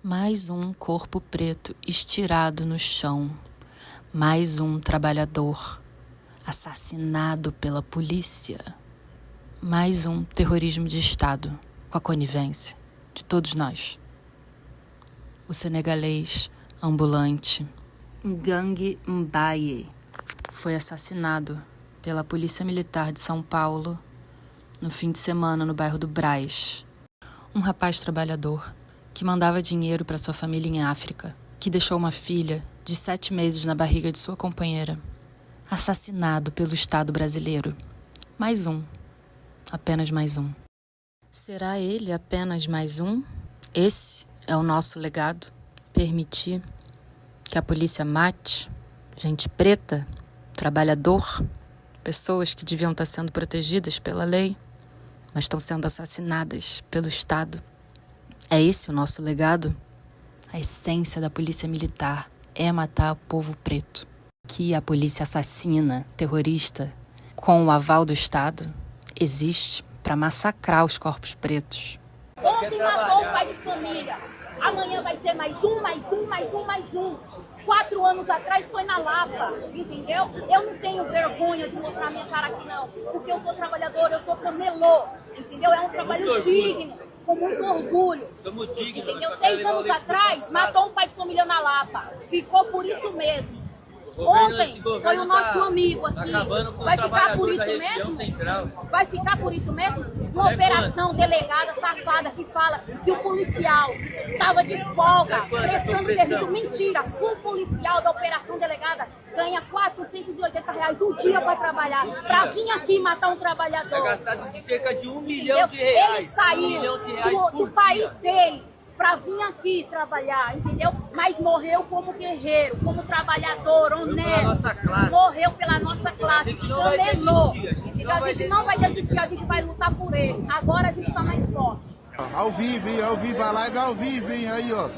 Mais um corpo preto estirado no chão. Mais um trabalhador assassinado pela polícia. Mais um terrorismo de Estado, com a conivência de todos nós. O senegalês ambulante Ngangi Mbaye foi assassinado pela Polícia Militar de São Paulo no fim de semana no bairro do Brás. Um rapaz trabalhador que mandava dinheiro para sua família em África, que deixou uma filha de 7 meses na barriga de sua companheira, assassinado pelo Estado brasileiro. Mais um. Apenas mais um. Será ele apenas mais um? Esse é o nosso legado? Permitir que a polícia mate gente preta, trabalhador, pessoas que deviam estar sendo protegidas pela lei, mas estão sendo assassinadas pelo Estado? É esse o nosso legado? A essência da polícia militar é matar o povo preto. Que a polícia assassina, terrorista, com o aval do Estado, existe para massacrar os corpos pretos. Ontem matou um pai de família. Amanhã vai ser mais um, mais um, mais um, mais um. 4 anos atrás foi na Lapa, entendeu? Eu não tenho vergonha de mostrar minha cara aqui não, porque eu sou trabalhador, eu sou camelô, entendeu? É um trabalho digno, com muito orgulho. Somos dignos, entendeu? 6 anos atrás matou um pai de família na Lapa. Ficou por isso mesmo. Ontem foi o nosso amigo aqui. Vai ficar por isso mesmo? Vai ficar por isso mesmo? Uma operação delegada safada que fala que o policial estava de folga, prestando serviço. Mentira! Um policial da operação delegada ganha R$480 um dia para trabalhar, para vir aqui matar um trabalhador. É gastado de cerca de R$1 milhão. Ele saiu do país dele para vir aqui trabalhar, entendeu? Mas morreu como guerreiro, como trabalhador, honesto. Morreu pela nossa classe. A gente não vai desistir. A gente não vai desistir, a gente vai lutar por ele. Agora a gente tá mais forte. Ao vivo, hein? Ao vivo, a live ao vivo, hein? Aí, ó.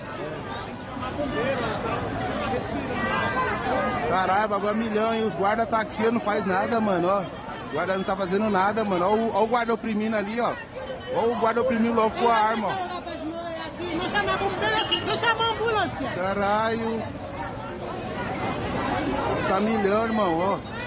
Caralho, bagulho é milhão, hein? Os guardas tá aqui, não faz nada, mano, ó. O guarda não tá fazendo nada, mano. Ó o guarda oprimindo ali, ó. Ó o guarda oprimindo logo com a arma, ó. Não chamou a ambulância. Caralho. Tá milhão, irmão, ó.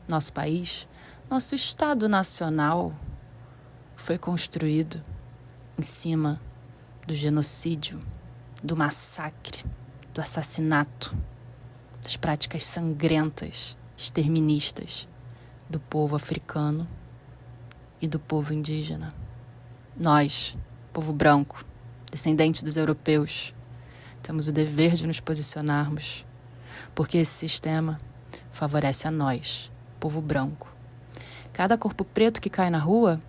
Nosso país, nosso Estado Nacional foi construído em cima do genocídio, do massacre, do assassinato, das práticas sangrentas, exterministas do povo africano e do povo indígena. Nós, povo branco, descendente dos europeus, temos o dever de nos posicionarmos, porque esse sistema favorece a nós, povo branco. Cada corpo preto que cai na rua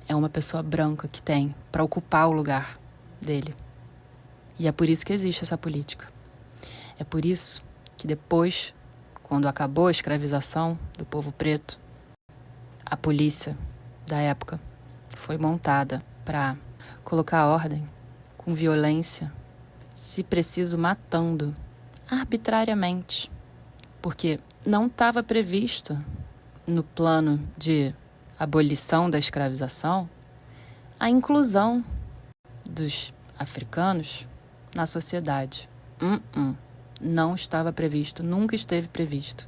é uma pessoa branca que tem para ocupar o lugar dele. E é por isso que existe essa política. É por isso que depois, quando acabou a escravização do povo preto, a polícia da época foi montada para colocar ordem com violência, se preciso matando arbitrariamente, porque não estava previsto no plano de abolição da escravização a inclusão dos africanos na sociedade. Não estava previsto, nunca esteve previsto.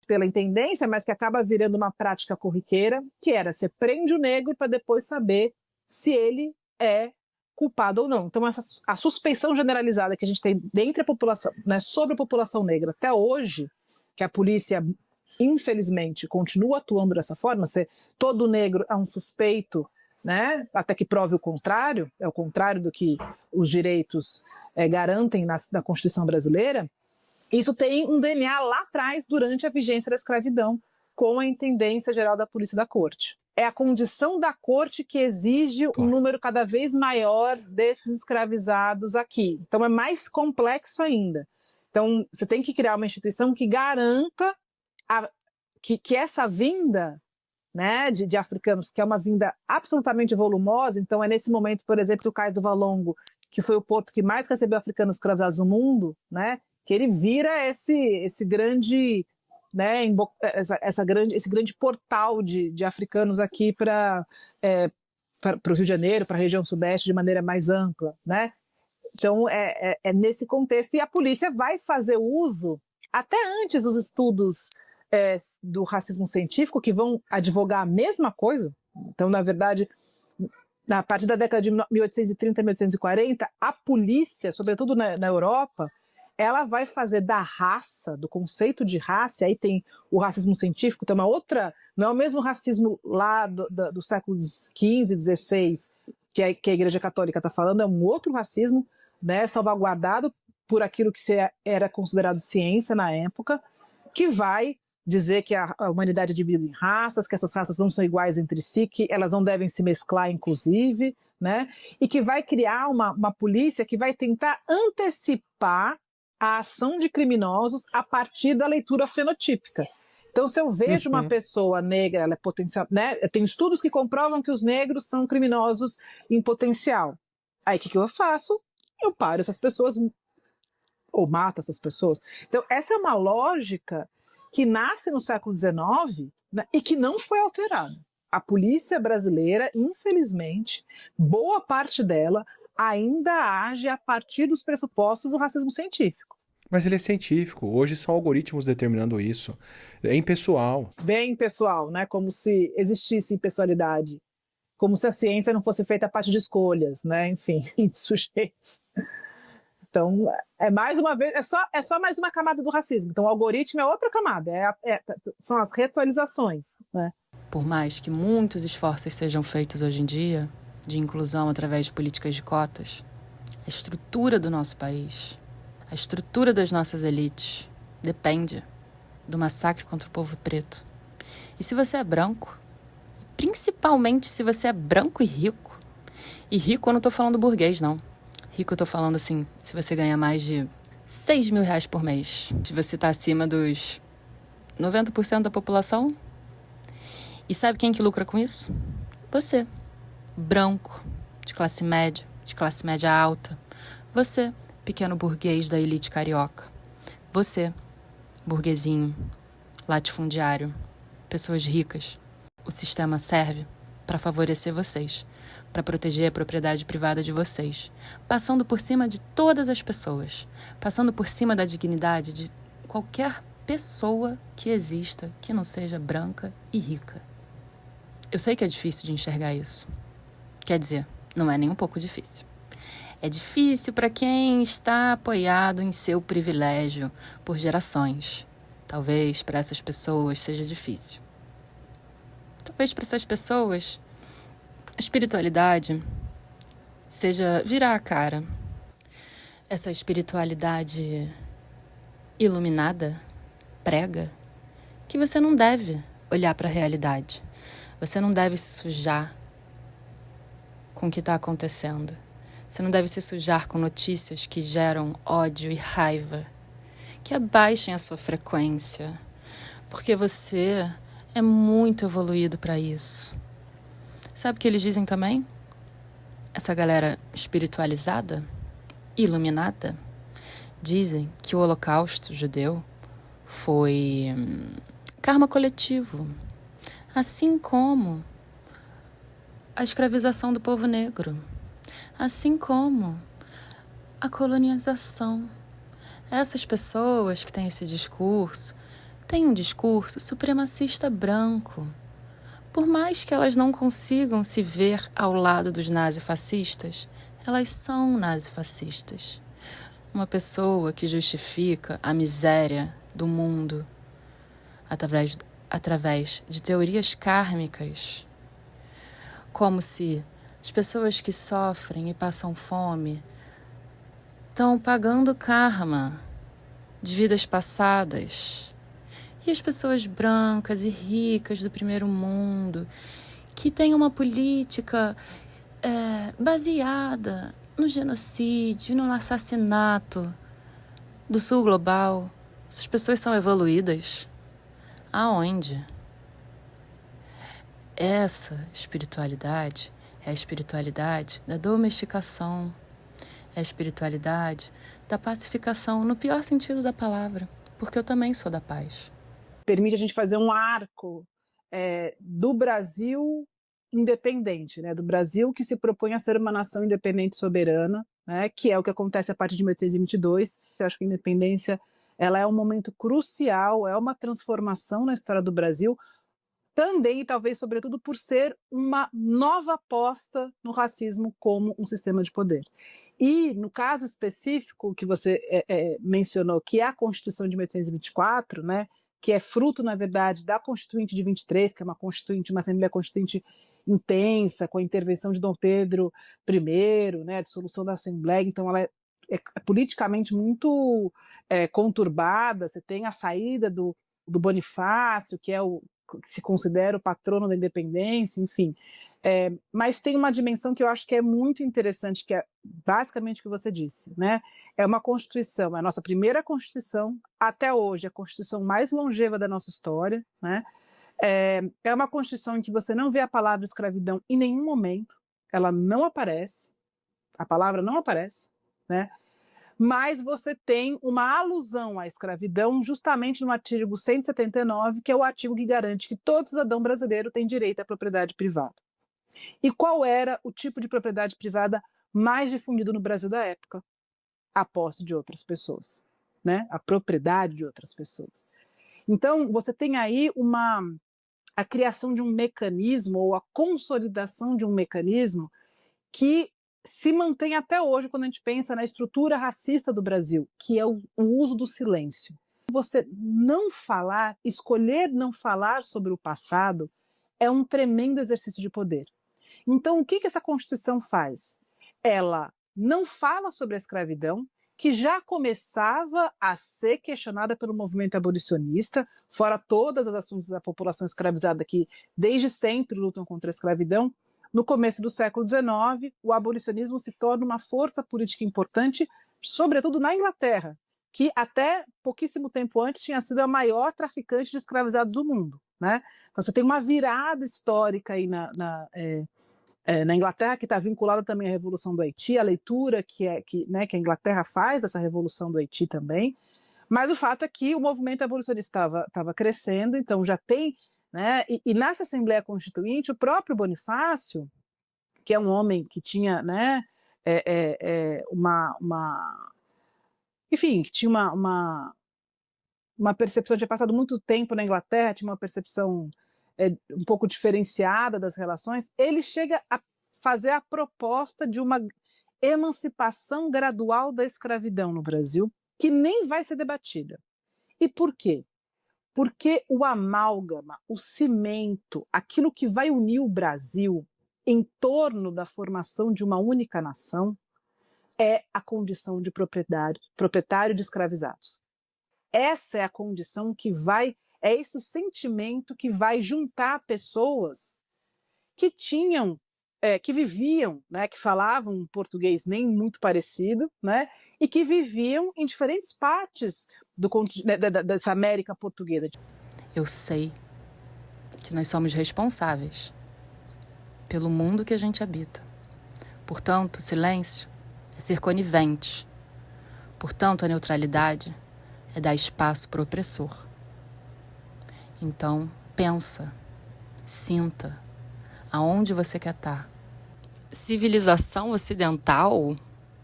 Pela intendência, mas que acaba virando uma prática corriqueira, que era você prende o negro para depois saber se ele é culpado ou não. Então, a suspeição generalizada que a gente tem dentro da população, né, sobre a população negra até hoje, que a polícia, infelizmente, continua atuando dessa forma, todo negro é um suspeito, né, até que prove o contrário, é o contrário do que os direitos garantem na Constituição brasileira. Isso tem um DNA lá atrás, durante a vigência da escravidão, com a Intendência Geral da Polícia da Corte. É a condição da Corte que exige um número cada vez maior desses escravizados aqui. Então é mais complexo ainda. Então você tem que criar uma instituição que garanta que essa vinda, né, de africanos, que é uma vinda absolutamente volumosa, então é nesse momento, por exemplo, que o Cais do Valongo, que foi o porto que mais recebeu africanos escravizados no mundo, né, que ele vira esse grande, né, esse grande portal de africanos aqui para o Rio de Janeiro, para a região sudeste de maneira mais ampla, né? Então é nesse contexto, e a polícia vai fazer uso, até antes dos estudos do racismo científico, que vão advogar a mesma coisa. Então, na verdade, a partir da década de 1830, 1840, a polícia, sobretudo na Europa, ela vai fazer da raça, do conceito de raça, aí tem o racismo científico, tem uma outra, não é o mesmo racismo lá do século XV, XVI, que a Igreja Católica está falando, é um outro racismo, né, salvaguardado por aquilo que era considerado ciência na época, que vai dizer que a humanidade é dividida em raças, que essas raças não são iguais entre si, que elas não devem se mesclar, inclusive, né? E que vai criar uma polícia que vai tentar antecipar a ação de criminosos a partir da leitura fenotípica. Então, se eu vejo uma pessoa negra, ela é potencial, né? Tem estudos que comprovam que os negros são criminosos em potencial. Aí, o que eu faço? Eu paro essas pessoas ou mato essas pessoas. Então, essa é uma lógica que nasce no século XIX, né, e que não foi alterada. A polícia brasileira, infelizmente, boa parte dela ainda age a partir dos pressupostos do racismo científico. Mas ele é científico. Hoje são algoritmos determinando isso. É impessoal. Bem impessoal, né? Como se existisse impessoalidade. Como se a ciência não fosse feita a partir de escolhas, né? Enfim, de sujeitos. Então, mais uma vez, é só mais uma camada do racismo. Então, o algoritmo é outra camada, são as reatualizações, né? Por mais que muitos esforços sejam feitos hoje em dia, de inclusão através de políticas de cotas, a estrutura do nosso país, a estrutura das nossas elites, depende do massacre contra o povo preto. E se você é branco, principalmente se você é branco e rico eu não estou falando burguês, não. Rico, eu tô falando assim, se você ganha mais de 6 mil reais por mês, se você tá acima dos 90% da população. E sabe quem que lucra com isso? Você, branco, de classe média alta. Você, pequeno burguês da elite carioca. Você, burguesinho, latifundiário, pessoas ricas. O sistema serve para favorecer vocês, para proteger a propriedade privada de vocês, passando por cima de todas as pessoas, passando por cima da dignidade de qualquer pessoa que exista que não seja branca e rica. Eu sei que é difícil de enxergar isso. Quer dizer, não é nem um pouco difícil. É difícil para quem está apoiado em seu privilégio por gerações. Talvez para essas pessoas seja difícil. Talvez para essas pessoas a espiritualidade seja virar a cara. Essa espiritualidade iluminada prega que você não deve olhar para a realidade. Você não deve se sujar com o que está acontecendo. Você não deve se sujar com notícias que geram ódio e raiva, que abaixem a sua frequência, porque você é muito evoluído para isso. Sabe o que eles dizem também? Essa galera espiritualizada, iluminada, dizem que o Holocausto judeu foi karma coletivo, assim como a escravização do povo negro, assim como a colonização. Essas pessoas que têm esse discurso têm um discurso supremacista branco. Por mais que elas não consigam se ver ao lado dos nazifascistas, elas são nazifascistas. Uma pessoa que justifica a miséria do mundo através de teorias kármicas, como se as pessoas que sofrem e passam fome estão pagando karma de vidas passadas. E as pessoas brancas e ricas do primeiro mundo, que têm uma política baseada no genocídio, no assassinato do sul global, essas pessoas são evoluídas. Aonde? Essa espiritualidade é a espiritualidade da domesticação, é a espiritualidade da pacificação, no pior sentido da palavra, porque eu também sou da paz. Permite a gente fazer um arco do Brasil independente, né? Do Brasil que se propõe a ser uma nação independente e soberana, né? Que é o que acontece a partir de 1822. Eu acho que a independência ela é um momento crucial, é uma transformação na história do Brasil, também e talvez sobretudo por ser uma nova aposta no racismo como um sistema de poder. E no caso específico que você mencionou, que é a Constituição de 1824, né, que é fruto, na verdade, da Constituinte de 23, que é uma Assembleia Constituinte intensa, com a intervenção de Dom Pedro I, né, a dissolução da Assembleia, então ela é politicamente muito conturbada. Você tem a saída do Bonifácio, que se considera o patrono da independência, enfim. Mas tem uma dimensão que eu acho que é muito interessante, que é basicamente o que você disse, né? É uma Constituição, é a nossa primeira Constituição, até hoje, a Constituição mais longeva da nossa história, né? É uma Constituição em que você não vê a palavra escravidão em nenhum momento, ela não aparece, a palavra não aparece, né? Mas você tem uma alusão à escravidão justamente no artigo 179, que é o artigo que garante que todo cidadão brasileiro tem direito à propriedade privada. E qual era o tipo de propriedade privada mais difundido no Brasil da época? A posse de outras pessoas, né? A propriedade de outras pessoas. Então, você tem aí a criação de um mecanismo, ou a consolidação de um mecanismo que se mantém até hoje quando a gente pensa na estrutura racista do Brasil, que é o uso do silêncio. Você não falar, escolher não falar sobre o passado, é um tremendo exercício de poder. Então, o que essa Constituição faz? Ela não fala sobre a escravidão, que já começava a ser questionada pelo movimento abolicionista, fora todas as assuntos da população escravizada que desde sempre lutam contra a escravidão. No começo do século XIX, o abolicionismo se torna uma força política importante, sobretudo na Inglaterra, que até pouquíssimo tempo antes tinha sido a maior traficante de escravizados do mundo, né? Então você tem uma virada histórica aí na Inglaterra, que está vinculada também à Revolução do Haiti, a leitura que a Inglaterra faz dessa Revolução do Haiti também. Mas o fato é que o movimento abolicionista estava crescendo, então já tem, né, e nessa Assembleia Constituinte, o próprio Bonifácio, que é um homem que tinha, né, enfim, que tinha uma percepção, tinha passado muito tempo na Inglaterra, tinha uma percepção um pouco diferenciada das relações, ele chega a fazer a proposta de uma emancipação gradual da escravidão no Brasil, que nem vai ser debatida. E por quê? Porque o amálgama, o cimento, aquilo que vai unir o Brasil em torno da formação de uma única nação, é a condição de proprietário de escravizados. Essa é a condição é esse sentimento que vai juntar pessoas que que viviam, né, que falavam um português nem muito parecido, né, e que viviam em diferentes partes dessa América portuguesa. Eu sei que nós somos responsáveis pelo mundo que a gente habita. Portanto, o silêncio é ser conivente. Portanto, a neutralidade é dar espaço para o opressor. Então, pensa, sinta, aonde você quer estar. Civilização ocidental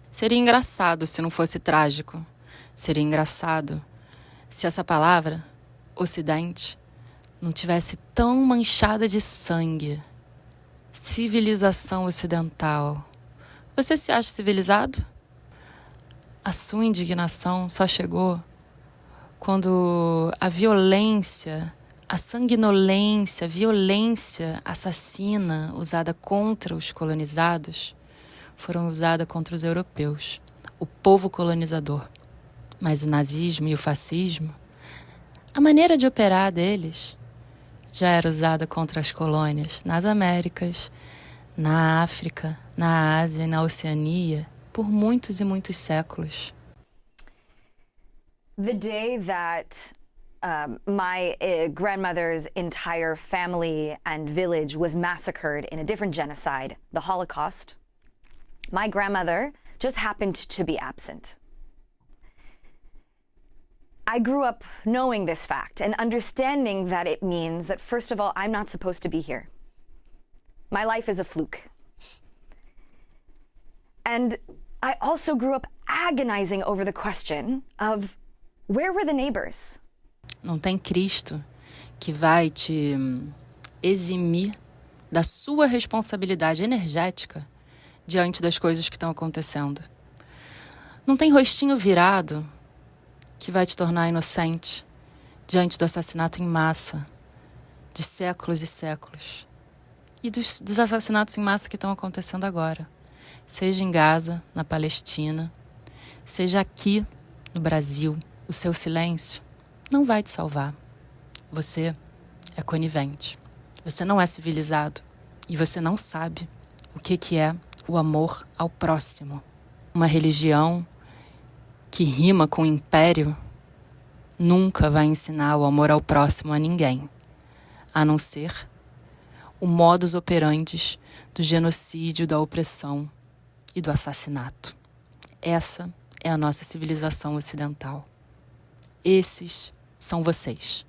seria engraçado se não fosse trágico. Seria engraçado se essa palavra, ocidente, não tivesse tão manchada de sangue. Civilização ocidental. Você se acha civilizado? A sua indignação só chegou quando a violência, a sanguinolência, a violência assassina usada contra os colonizados foram usadas contra os europeus, o povo colonizador. Mas o nazismo e o fascismo, a maneira de operar deles já era usada contra as colônias nas Américas, na África, na Ásia e na Oceania por muitos e muitos séculos. The day that My grandmother's entire family and village was massacred in a different genocide, the Holocaust. My grandmother just happened to be absent. I grew up knowing this fact and understanding that it means that, first of all, I'm not supposed to be here. My life is a fluke. And I also grew up agonizing over the question of where were the neighbors? Não tem Cristo que vai te eximir da sua responsabilidade energética diante das coisas que estão acontecendo. Não tem rostinho virado que vai te tornar inocente diante do assassinato em massa de séculos e séculos. E dos assassinatos em massa que estão acontecendo agora. Seja em Gaza, na Palestina, seja aqui no Brasil. O seu silêncio não vai te salvar. Você é conivente. Você não é civilizado. E você não sabe o que é o amor ao próximo. Uma religião que rima com império nunca vai ensinar o amor ao próximo a ninguém, a não ser o modus operandi do genocídio, da opressão e do assassinato. Essa é a nossa civilização ocidental. Esses são vocês.